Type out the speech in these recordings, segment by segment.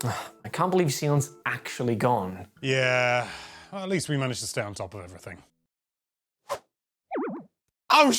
I can't believe Xeon's actually gone. Yeah, well, at least we managed to stay on top of everything. Oh,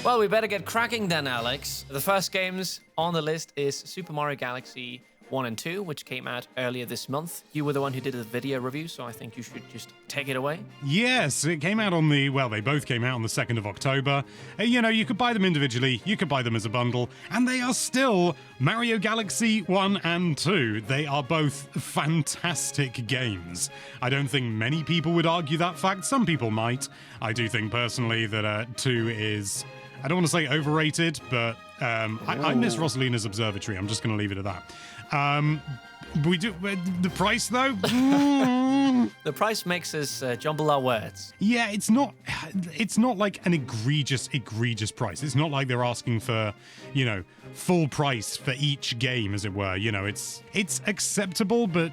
Well, we better get cracking then, Alex. The first games on the list is Super Mario Galaxy 1 and 2, which came out earlier this month. You were the one who did the video review, so I think you should just take it away. Yes, it came out on they both came out on the 2nd of October. You could buy them individually, you could buy them as a bundle, and they are still Mario Galaxy 1 and 2. They are both fantastic games. I don't think many people would argue that fact. Some people might. I do think personally that 2 is, I don't want to say overrated, but I miss Rosalina's Observatory. I'm just going to leave it at that. We do the price though. The price makes us jumble our words. Yeah, it's not like an egregious price. It's not like they're asking for, full price for each game, as it were. It's acceptable, but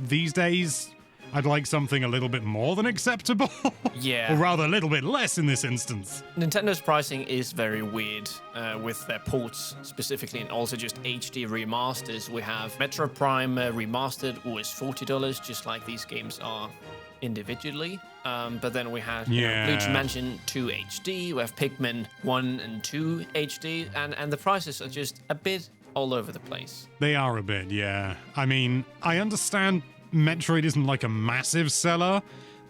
these days I'd like something a little bit more than acceptable. Yeah. Or rather, a little bit less in this instance. Nintendo's pricing is very weird with their ports specifically, and also just HD remasters. We have Metro Prime Remastered was $40, just like these games are individually. But then we have Luigi Mansion 2 HD, we have Pikmin 1 and 2 HD, and the prices are just a bit all over the place. They are a bit, yeah. I mean, I understand Metroid isn't like a massive seller,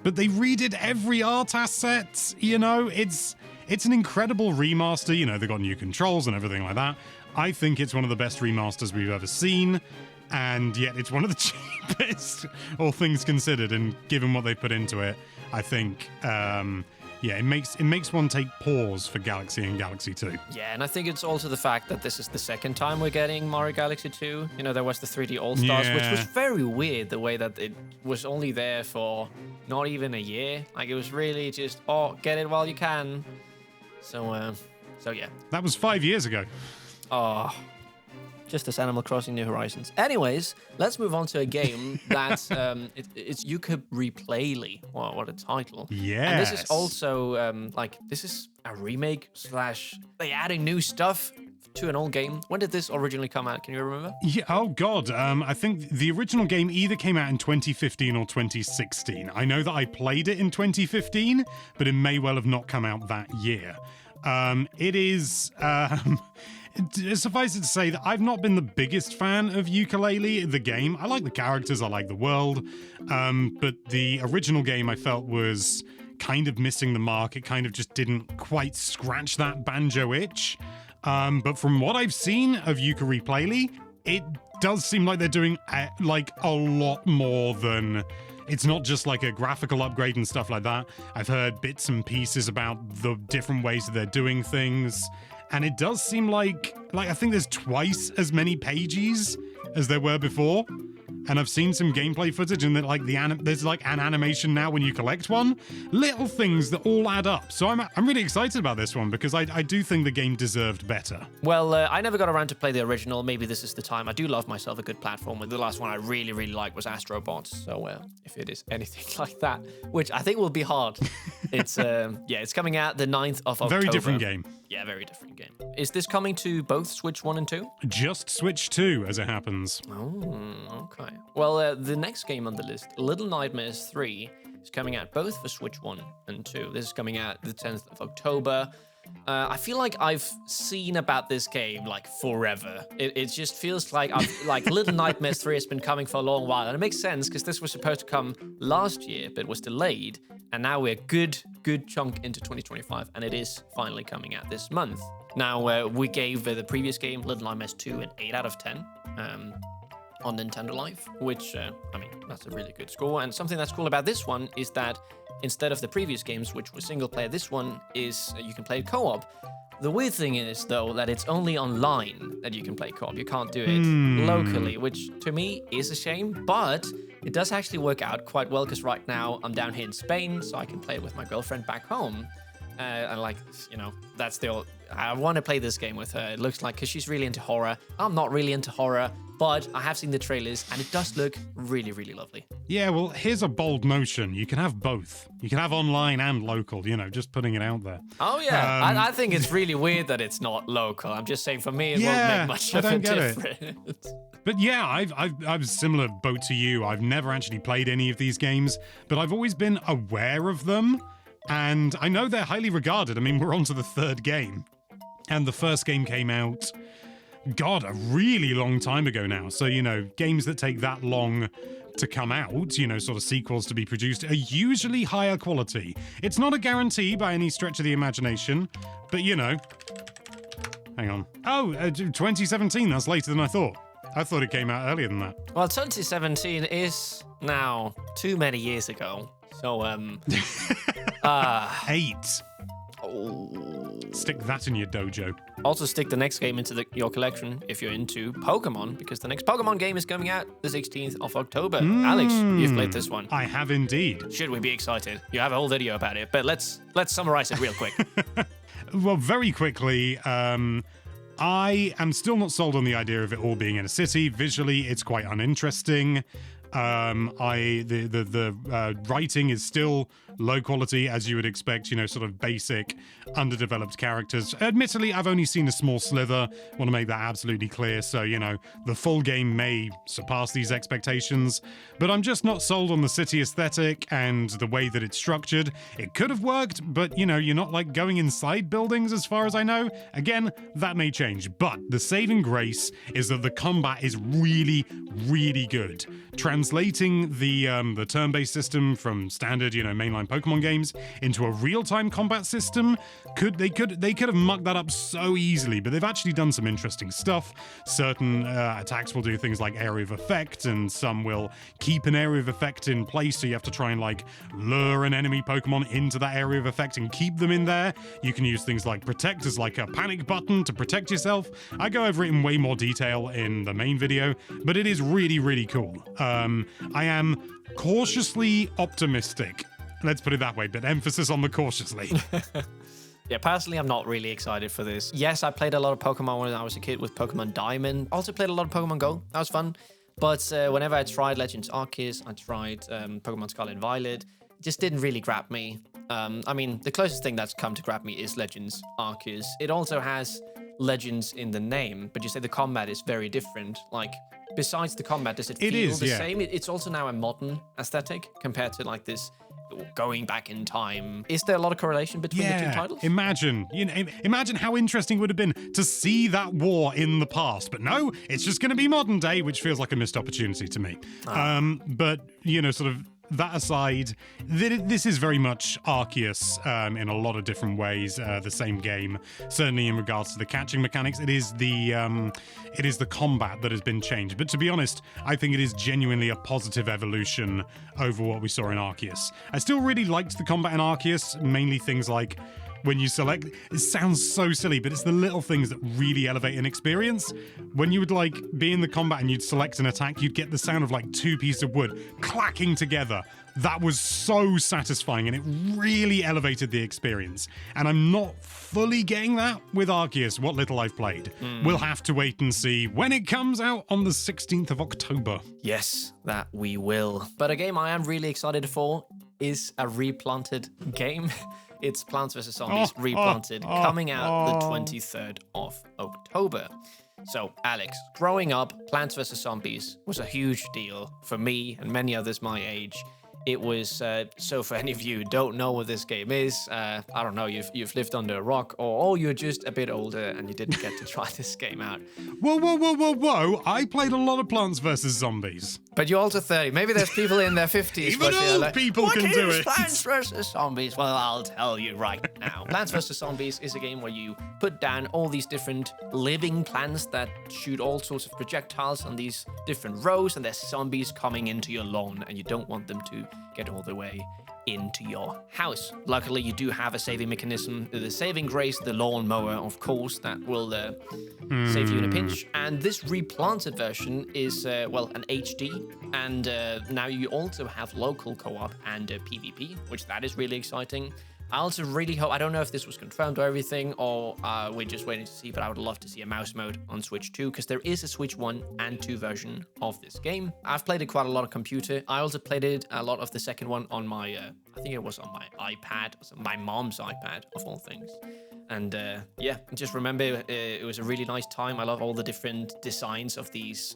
but they redid every art asset, it's an incredible remaster, they've got new controls and everything like that. I think it's one of the best remasters we've ever seen, and yet it's one of the cheapest, all things considered, and given what they put into it, I think, it makes one take pause for Galaxy and Galaxy 2. Yeah, and I think it's also the fact that this is the second time we're getting Mario Galaxy 2. There was the 3D All-Stars, which was very weird, the way that it was only there for not even a year. Like, it was really just, get it while you can. So yeah. That was 5 years ago. Oh, just as Animal Crossing New Horizons. Anyways, let's move on to a game that's it's Yooka-Replay. Wow, what a title. Yes. And this is also this is a remake / they adding new stuff to an old game. When did this originally come out? Can you remember? Yeah, oh god, I think the original game either came out in 2015 or 2016. I know that I played it in 2015, but it may well have not come out that year. It is suffice it to say that I've not been the biggest fan of Yooka-Laylee, the game. I like the characters, I like the world, but the original game I felt was kind of missing the mark. It kind of just didn't quite scratch that banjo itch. But from what I've seen of Yooka-Replay, it does seem like they're doing a lot more than... It's not just like a graphical upgrade and stuff like that. I've heard bits and pieces about the different ways that they're doing things. And it does seem like I think there's twice as many pages as there were before. And I've seen some gameplay footage, and that there's like an animation now when you collect one. Little things that all add up. So I'm really excited about this one because I do think the game deserved better. Well, I never got around to play the original. Maybe this is the time. I do love myself a good platformer. The last one I really, really liked was Astro Bots. So if it is anything like that, which I think will be hard, it's it's coming out the 9th of October. Very different game. Yeah, very different game. Is this coming to both Switch 1 and 2? Just Switch 2, as it happens. Oh, okay. Well, the next game on the list, Little Nightmares 3, is coming out both for Switch 1 and 2. This is coming out the 10th of October. I feel like I've seen about this game forever. It just feels like Little Nightmares 3 has been coming for a long while, and it makes sense because this was supposed to come last year, but was delayed, and now we're good chunk into 2025, and it is finally coming out this month. Now we gave the previous game, Little Nightmares 2, an 8 out of 10. On Nintendo Life, which, that's a really good score. And something that's cool about this one is that instead of the previous games, which were single player, this one is you can play co-op. The weird thing is, though, that it's only online that you can play co-op. You can't do it locally, which to me is a shame, but it does actually work out quite well because right now I'm down here in Spain, so I can play it with my girlfriend back home. That's I want to play this game with her. It looks like, because she's really into horror. I'm not really into horror, but I have seen the trailers and it does look really, really lovely. Yeah, well, here's a bold notion. You can have both. You can have online and local, just putting it out there. Oh, yeah. I think it's really weird that it's not local. I'm just saying for me, it won't make much of a difference. But yeah, I'm similar boat to you. I've never actually played any of these games, but I've always been aware of them. And I know they're highly regarded. I mean, we're on to the third game. And the first game came out, God, a really long time ago now. So, games that take that long to come out, sort of sequels to be produced, are usually higher quality. It's not a guarantee by any stretch of the imagination, but hang on. Oh, 2017, that's later than I thought. I thought it came out earlier than that. Well, 2017 is now too many years ago. So, 8. Stick that in your dojo. Also stick the next game into your collection if you're into Pokemon, because the next Pokemon game is coming out the 16th of October. Alex, you've played this one. I have indeed. Should we be excited? You have a whole video about it, but let's summarize it real quick. Well, very quickly, I am still not sold on the idea of it all being in a city. Visually, it's quite uninteresting. The writing is still low quality, as you would expect, sort of basic, underdeveloped characters. Admittedly, I've only seen a small slither. Want to make that absolutely clear. So, the full game may surpass these expectations, but I'm just not sold on the city aesthetic and the way that it's structured. It could have worked, but, you're not like going inside buildings as far as I know. Again, that may change, but the saving grace is that the combat is really, really good. Translating the turn-based system from standard, mainline Pokemon games into a real-time combat system, they could have mucked that up so easily, but they've actually done some interesting stuff. Certain attacks will do things like area of effect, and some will keep an area of effect in place, so you have to try and lure an enemy Pokemon into that area of effect and keep them in there. You can use things like protect as like a panic button to protect yourself. I go over it in way more detail in the main video, but it is really, really cool. I am cautiously optimistic. Let's put it that way, but emphasis on the cautiously. Yeah, personally, I'm not really excited for this. Yes, I played a lot of Pokemon when I was a kid with Pokemon Diamond. Also played a lot of Pokemon Go. That was fun. But whenever I tried Legends Arceus, I tried Pokemon Scarlet and Violet, it just didn't really grab me. I mean, the closest thing that's come to grab me is Legends Arceus. It also has Legends in the name, but you say the combat is very different. Besides the combat, does it feel the same? It's also now a modern aesthetic compared to this going back in time. Is there a lot of correlation between the two titles? Imagine how interesting it would have been to see that war in the past. But no, it's just going to be modern day, which feels like a missed opportunity to me. But, sort of that aside, this is very much Arceus in a lot of different ways. The same game, certainly in regards to the catching mechanics. It is the combat that has been changed. But to be honest, I think it is genuinely a positive evolution over what we saw in Arceus. I still really liked the combat in Arceus, mainly things like when you select, it sounds so silly, but it's the little things that really elevate an experience. When you would be in the combat and you'd select an attack, you'd get the sound of two pieces of wood clacking together. That was so satisfying, and it really elevated the experience. And I'm not fully getting that with Arceus, what little I've played. We'll have to wait and see when it comes out on the 16th of October. Yes, that we will. But a game I am really excited for is a replanted game. It's Plants vs. Zombies Replanted, coming out the 23rd of October. So, Alex, growing up, Plants vs. Zombies was a huge deal for me and many others my age. It was, so for any of you who don't know what this game is, I don't know, you've lived under a rock, or you're just a bit older and you didn't get to try this game out. Whoa. I played a lot of Plants vs. Zombies. But you're also 30. Maybe there's people in their 50s. Even old people can do it. Plants vs. Zombies? Well, I'll tell you right now. Plants vs. Zombies is a game where you put down all these different living plants that shoot all sorts of projectiles on these different rows, and there's zombies coming into your lawn, and you don't want them to get all the way into your house. Luckily, you do have a saving mechanism, the saving grace, the lawnmower, of course, that will save you in a pinch. And this replanted version is, an HD, and now you also have local co-op and PvP, which that is really exciting. I also really hope, I don't know if this was confirmed or everything, or we're just waiting to see, but I would love to see a mouse mode on Switch 2, because there is a Switch 1 and 2 version of this game. I've played it quite a lot on computer. I also played it a lot of the second one on my, I think it was on my iPad, my mom's iPad, of all things. And yeah, just remember, it was a really nice time. I love all the different designs of these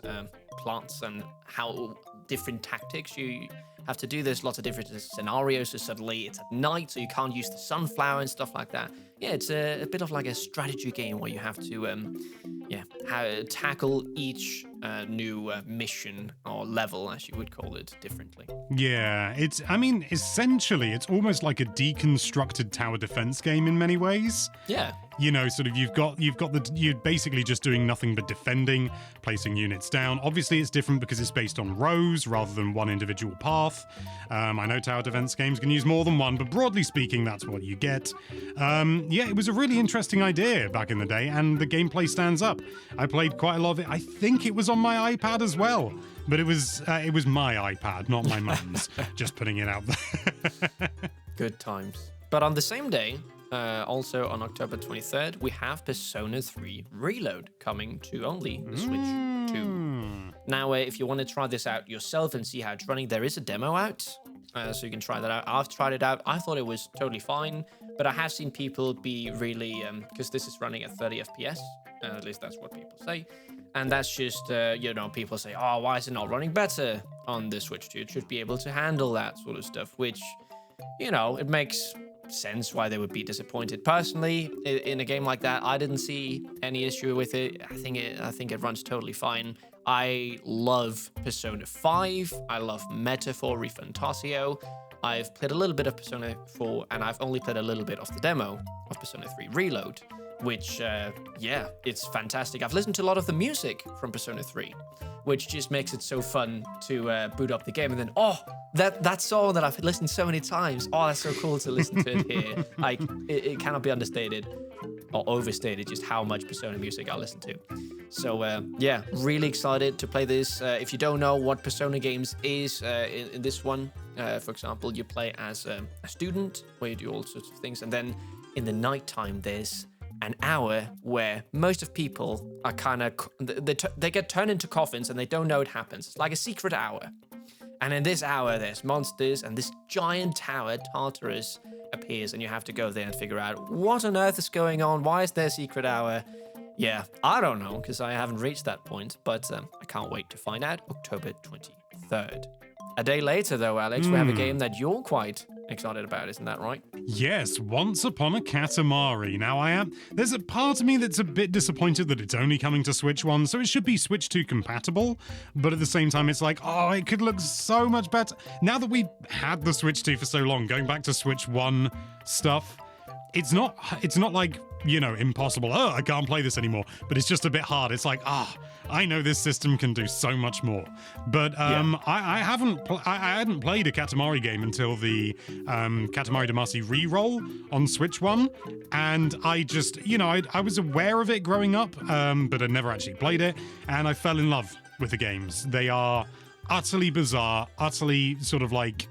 plants and how different tactics you have to do. There's lots of different scenarios, so suddenly it's at night, so you can't use the sunflower and stuff like that. Yeah, it's a bit of like a strategy game where you have to tackle each new mission or level, as you would call it, differently. Yeah, essentially, it's almost like a deconstructed tower defense game in many ways. Yeah. You know, sort of you're basically just doing nothing but defending, placing units down. Obviously, it's different because it's based on rows rather than one individual path. I know tower defense games can use more than one, but broadly speaking, that's what you get. Yeah, it was a really interesting idea back in the day, and the gameplay stands up. I played quite a lot of it. I think it was on my iPad as well, but it was my iPad, not my mum's. Just putting it out there. Good times. But on the same day, also on October 23rd, we have Persona 3 Reload coming to only the Switch 2. Now, if you want to try this out yourself and see how it's running, there is a demo out, so you can try that out. I've tried it out. I thought it was totally fine, but I have seen people be really, because this is running at 30 FPS, at least that's what people say. And that's just, people say, oh, why is it not running better on the Switch 2? It should be able to handle that sort of stuff, which, it makes sense why they would be disappointed. Personally, in a game like that, I didn't see any issue with it. I think it runs totally fine. I love Persona 5. I love Metaphor ReFantazio. I've played a little bit of Persona 4, and I've only played a little bit of the demo of Persona 3 Reload, which, it's fantastic. I've listened to a lot of the music from Persona 3, which just makes it so fun to boot up the game, and then, that song that I've listened so many times, that's so cool to listen to it here. Like, it cannot be understated or overstated just how much Persona music I listen to. So, really excited to play this. If you don't know what Persona games is, in this one, for example, you play as a student, where you do all sorts of things, and then in the nighttime, there's an hour where most of people are kind of, they get turned into coffins and they don't know it happens. It's like a secret hour. And in this hour, there's monsters, and this giant tower, Tartarus, appears, and you have to go there and figure out what on earth is going on. Why is there a secret hour? Yeah, I don't know, because I haven't reached that point, but I can't wait to find out. October 23rd. A day later, though, Alex, we have a game that you're quite excited about, isn't that right? Yes, Once Upon a Katamari. Now, there's a part of me that's a bit disappointed that it's only coming to Switch 1, so it should be Switch 2 compatible, but at the same time, it's like, it could look so much better. Now that we've had the Switch 2 for so long, going back to Switch 1 stuff, it's not like, impossible. I can't play this anymore. But it's just a bit hard. It's like, I know this system can do so much more. But I hadn't played a Katamari game until the Katamari Damacy re-roll on Switch 1. And I just, I was aware of it growing up, but I'd never actually played it. And I fell in love with the games. They are utterly bizarre, utterly sort of like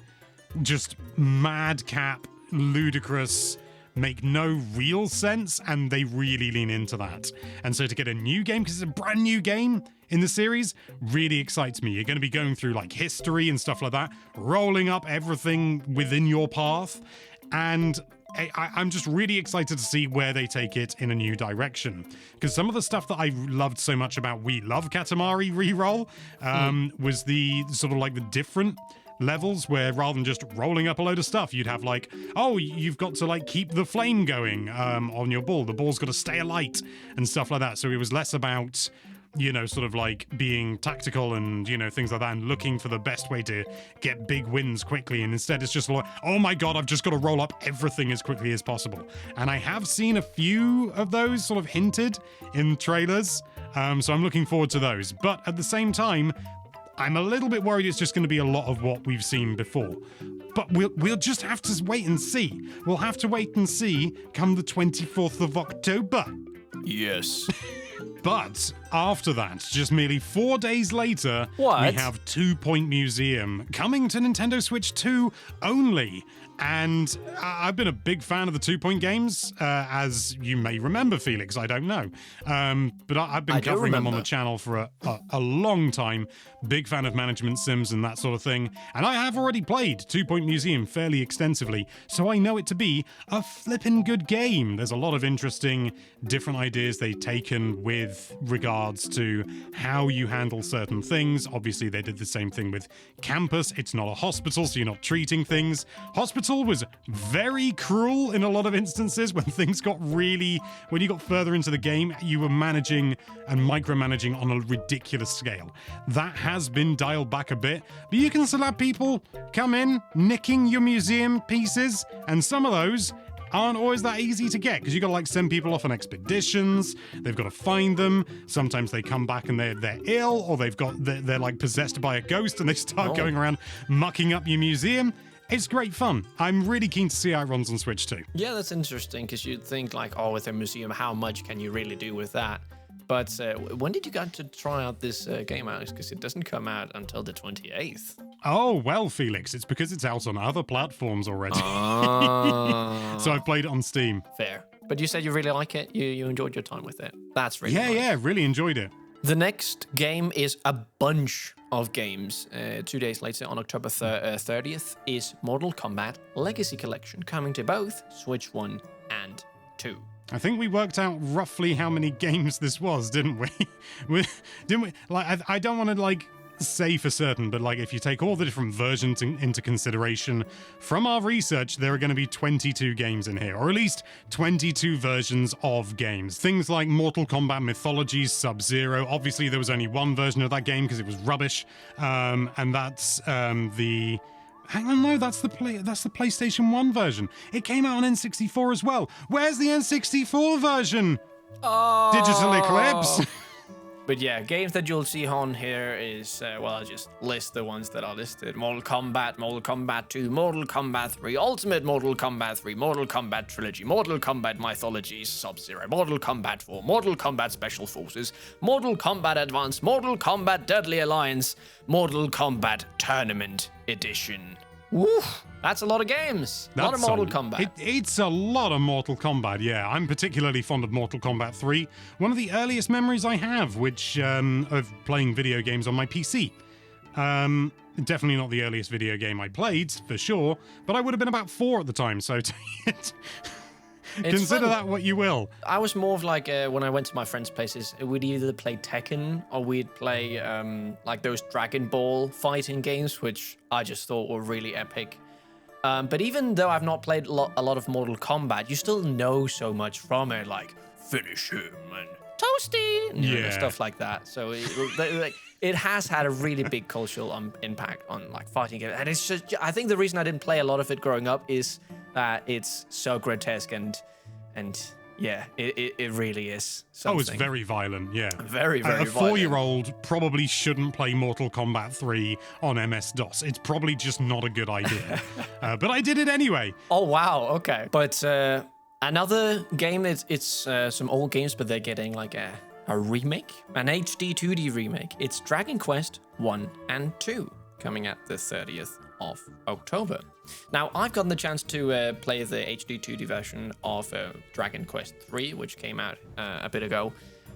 just madcap, ludicrous, make no real sense, and they really lean into that. And so to get a new game, because it's a brand new game in the series, really excites me. You're going to be going through like history and stuff like that, rolling up everything within your path, and I'm just really excited to see where they take it in a new direction. Because some of the stuff that I loved so much about We Love Katamari Reroll was the sort of like the different levels where rather than just rolling up a load of stuff, you'd have like, you've got to like keep the flame going on your ball. The ball's got to stay alight and stuff like that. So it was less about, sort of like being tactical and, things like that and looking for the best way to get big wins quickly. And instead it's just like, oh my God, I've just got to roll up everything as quickly as possible. And I have seen a few of those sort of hinted in trailers. So I'm looking forward to those. But at the same time, I'm a little bit worried it's just going to be a lot of what we've seen before. But we'll just have to wait and see. We'll have to wait and see come the 24th of October. Yes. But after that, just merely 4 days later, What? we have 2 Point Museum coming to Nintendo Switch 2 only. And I've been a big fan of the 2 Point games, as you may remember, Felix. I don't know. But I've been covering them on the channel for a long time. Big fan of management sims and that sort of thing. And I have already played 2 Point Museum fairly extensively, so I know it to be a flippin' good game. There's a lot of interesting different ideas they've taken with regards to how you handle certain things. Obviously, they did the same thing with Campus. It's not a hospital, so you're not treating things. Hospital was very cruel in a lot of instances when things got when you got further into the game, you were managing and micromanaging on a ridiculous scale. That has been dialed back a bit, but you can still have people come in, nicking your museum pieces, and some of those aren't always that easy to get because you got to like send people off on expeditions. They've got to find them. Sometimes they come back and they're ill, or they're like possessed by a ghost and they start going around mucking up your museum. It's great fun. I'm really keen to see how it runs on Switch 2. Yeah, that's interesting because you'd think like, oh, with a museum, how much can you really do with that? But when did you get to try out this game, Alex? Because it doesn't come out until the 28th. Oh, well, Felix, it's because it's out on other platforms already. So I played it on Steam. Fair. But you said you really like it. You enjoyed your time with it. That's really nice. Yeah, really enjoyed it. The next game is a bunch of games. 2 days later, on October 30th, is Mortal Kombat Legacy Collection, coming to both Switch 1 and 2. I think we worked out roughly how many games this was, didn't we? Didn't we? Like, I don't want to say for certain, but if you take all the different versions into consideration, from our research, there are going to be 22 games in here, or at least 22 versions of games. Things like Mortal Kombat Mythologies, Sub-Zero. Obviously, there was only one version of that game because it was rubbish, and that's the. Hang on, no, that's the PlayStation 1 version. It came out on N64 as well. Where's the N64 version? Oh. Digital Eclipse. But yeah, games that you'll see on here is, I'll just list the ones that are listed. Mortal Kombat 2, Mortal Kombat 3, Ultimate Mortal Kombat 3, Mortal Kombat Trilogy, Mortal Kombat Mythologies, Sub-Zero, Mortal Kombat 4, Mortal Kombat Special Forces, Mortal Kombat Advance, Mortal Kombat Deadly Alliance, Mortal Kombat Tournament Edition. Woof! That's a lot of games. A lot of Mortal Kombat. It's a lot of Mortal Kombat, yeah. I'm particularly fond of Mortal Kombat 3. One of the earliest memories I have, of playing video games on my PC. Definitely not the earliest video game I played, for sure, but I would have been about 4 at the time, so consider that what you will. I was more of when I went to my friends' places, we'd either play Tekken or we'd play those Dragon Ball fighting games, which I just thought were really epic. But even though I've not played a lot of Mortal Kombat, you still know so much from it, like finish him and toasty, and stuff like that. So it has had a really big cultural impact on fighting games, and it's just, I think the reason I didn't play a lot of it growing up is that it's so grotesque and yeah, it really is something. Oh, it's very violent, yeah. Very, very violent. A 4-year-old probably shouldn't play Mortal Kombat 3 on MS-DOS. It's probably just not a good idea. But I did it anyway. Oh, wow, okay. But another game, it's some old games, but they're getting a remake, an HD 2D remake. It's Dragon Quest 1 and 2, coming at the 30th of October. Now, I've gotten the chance to play the HD 2D version of Dragon Quest 3, which came out a bit ago,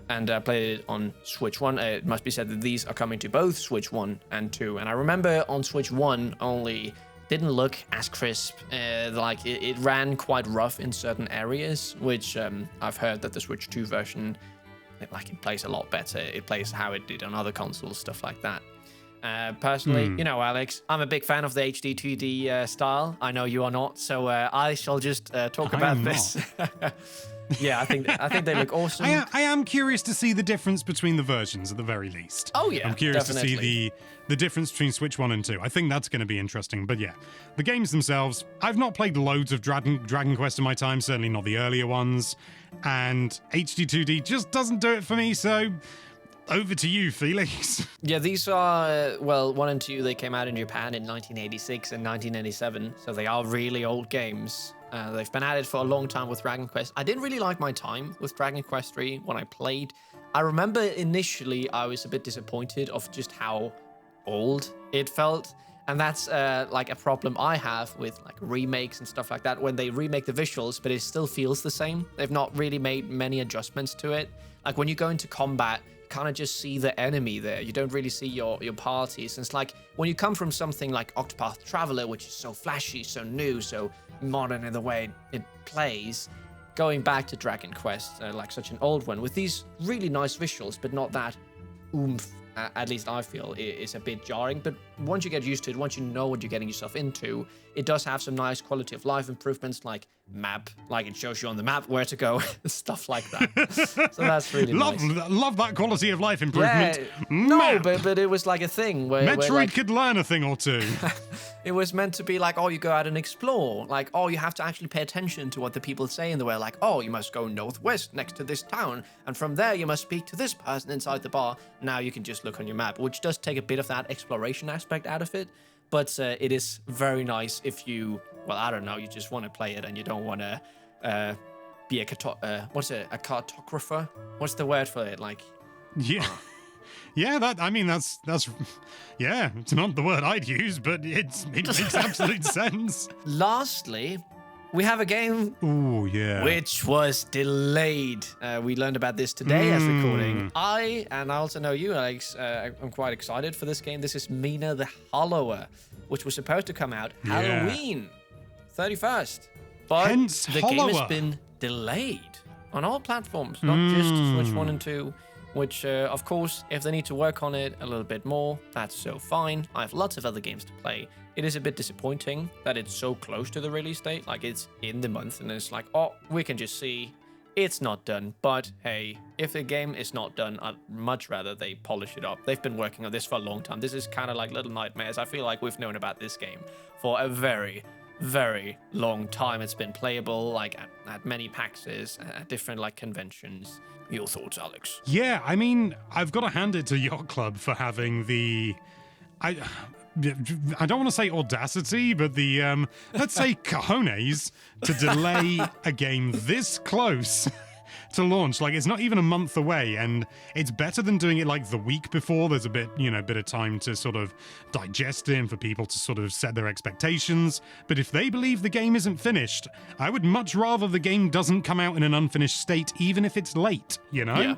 and played it on Switch 1. It must be said that these are coming to both Switch 1 and 2, and I remember on Switch 1 only didn't look as crisp. It ran quite rough in certain areas, which I've heard that the Switch 2 version, it plays a lot better. It plays how it did on other consoles, stuff like that. Personally, Alex, I'm a big fan of the HD 2D style. I know you are not, so I shall just talk about this. Yeah, I think they look awesome. I am curious to see the difference between the versions at the very least. Oh yeah, I'm curious definitely. to see the difference between Switch 1 and 2. I think that's going to be interesting. But yeah, the games themselves, I've not played loads of Dragon Quest in my time, certainly not the earlier ones, and HD 2D just doesn't do it for me, so over to you, Felix. Yeah, these are, 1 and 2, they came out in Japan in 1986 and 1987, so they are really old games. They've been at it for a long time with Dragon Quest. I didn't really like my time with Dragon Quest 3 when I played. I remember initially I was a bit disappointed of just how old it felt. And that's like a problem I have with like remakes and stuff like that when they remake the visuals, but it still feels the same. They've not really made many adjustments to it. Like when you go into combat, you kind of just see the enemy there. You don't really see your parties. And it's like when you come from something like Octopath Traveler, which is so flashy, so new, so modern in the way it plays, going back to Dragon Quest, like such an old one, with these really nice visuals, but not that oomph, at least I feel, is a bit jarring. But once you get used to it, once you know what you're getting yourself into, it does have some nice quality of life improvements, like map, like it shows you on the map where to go, stuff like that. So that's really nice. Love that quality of life improvement. Yeah, no, but it was like a thing where Metroid like, could learn a thing or two. it was meant to be like, oh, you go out and explore. Like, oh, you have to actually pay attention to what the people say in the way. Like, oh, you must go northwest next to this town. And from there, you must speak to this person inside the bar. Now you can just look on your map, which does take a bit of that exploration aspect out of it. But it is very nice if you, well, I don't know, you just want to play it and you don't want to be a cartographer? What's the word for it? Like, yeah. Yeah, that's yeah, it's not the word I'd use, but it makes absolute sense. Lastly, we have a game which was delayed. We learned about this today as recording. And I also know you, Alex, I'm quite excited for this game. This is Mina the Hollower, which was supposed to come out Halloween 31st. But Hence the Hollower. game has been delayed on all platforms, not just Switch 1 and 2. Which, of course, if they need to work on it a little bit more, that's so fine. I have lots of other games to play. It is a bit disappointing that it's so close to the release date. Like, it's in the month, and it's like, oh, we can just see it's not done. But, hey, if the game is not done, I'd much rather they polish it up. They've been working on this for a long time. This is kind of like Little Nightmares. I feel like we've known about this game for a very, very long time. It's been playable, like, at many PAXs, at different, like, conventions. Your thoughts, Alex? Yeah, I mean, I've got to hand it to Yacht Club for having the... I don't want to say audacity, but the, let's say cojones to delay a game this close to launch. Like, it's not even a month away, and it's better than doing it like the week before. There's a bit of time to sort of digest it and for people to sort of set their expectations. But if they believe the game isn't finished, I would much rather the game doesn't come out in an unfinished state, even if it's late, you know? Yeah,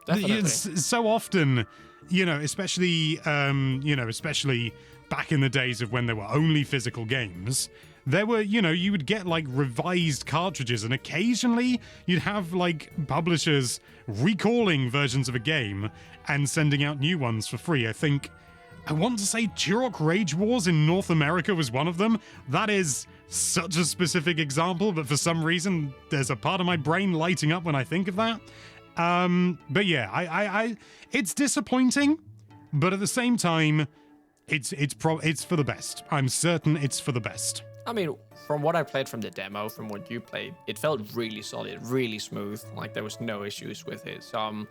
definitely. It's so often, especially back in the days of when there were only physical games, there were, you would get like revised cartridges, and occasionally you'd have like publishers recalling versions of a game and sending out new ones for free. I want to say Turok Rage Wars in North America was one of them. That is such a specific example, but for some reason there's a part of my brain lighting up when I think of that. But yeah, I it's disappointing, but at the same time, it's for the best. I'm certain it's for the best. I mean, from what I played from the demo, from what you played, it felt really solid, really smooth. Like, there was no issues with it. So,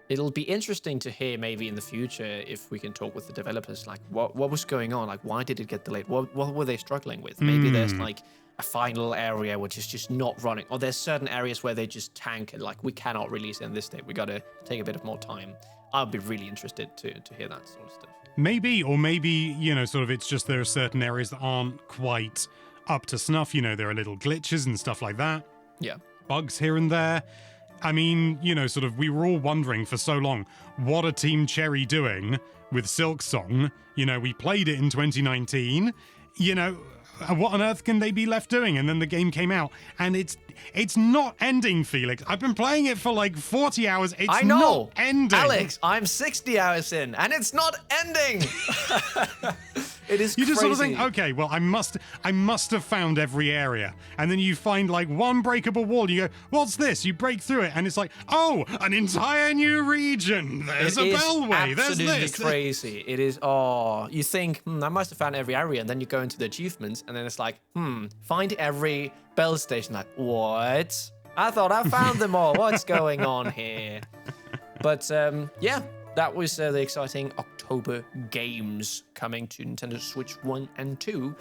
it'll be interesting to hear maybe in the future if we can talk with the developers, like, what was going on? Like, why did it get delayed? What were they struggling with? Maybe there's, like, a final area which is just not running. Or there's certain areas where they just tank it. Like, we cannot release it in this date. We got to take a bit of more time. I'd be really interested to hear that sort of stuff. Maybe sort of it's just there are certain areas that aren't quite up to snuff. There are little glitches and stuff like that. Yeah. Bugs here and there. I mean, sort of we were all wondering for so long, what are Team Cherry doing with Silksong? We played it in 2019. What on earth can they be left doing? And then the game came out, and it's not ending, Felix. I've been playing it for like 40 hours. It's not ending. Alex, I'm 60 hours in, and it's not ending. It is you crazy. just sort of think, okay, well, I must have found every area. And then you find like one breakable wall. You go, what's this? You break through it, and it's like, oh, an entire new region. There's a bellway. There's this. Absolutely crazy. It is, you think, I must have found every area, and then you go into the achievements, and then it's like, find every bell station. Like, what? I thought I found them all. What's going on here? But, yeah. That was the exciting October games coming to Nintendo Switch 1 and 2.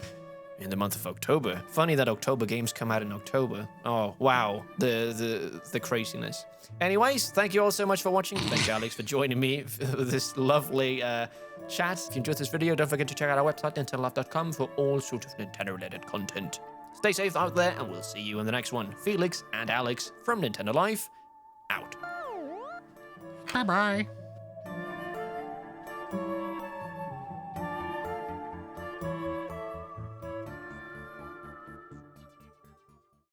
in the month of October. Funny that October games come out in October. Oh, wow. The craziness. Anyways, thank you all so much for watching. Thank you, Alex, for joining me for this lovely chat. If you enjoyed this video, don't forget to check out our website, nintendolife.com, for all sorts of Nintendo-related content. Stay safe out there, and we'll see you in the next one. Felix and Alex from Nintendo Life, out. Bye-bye.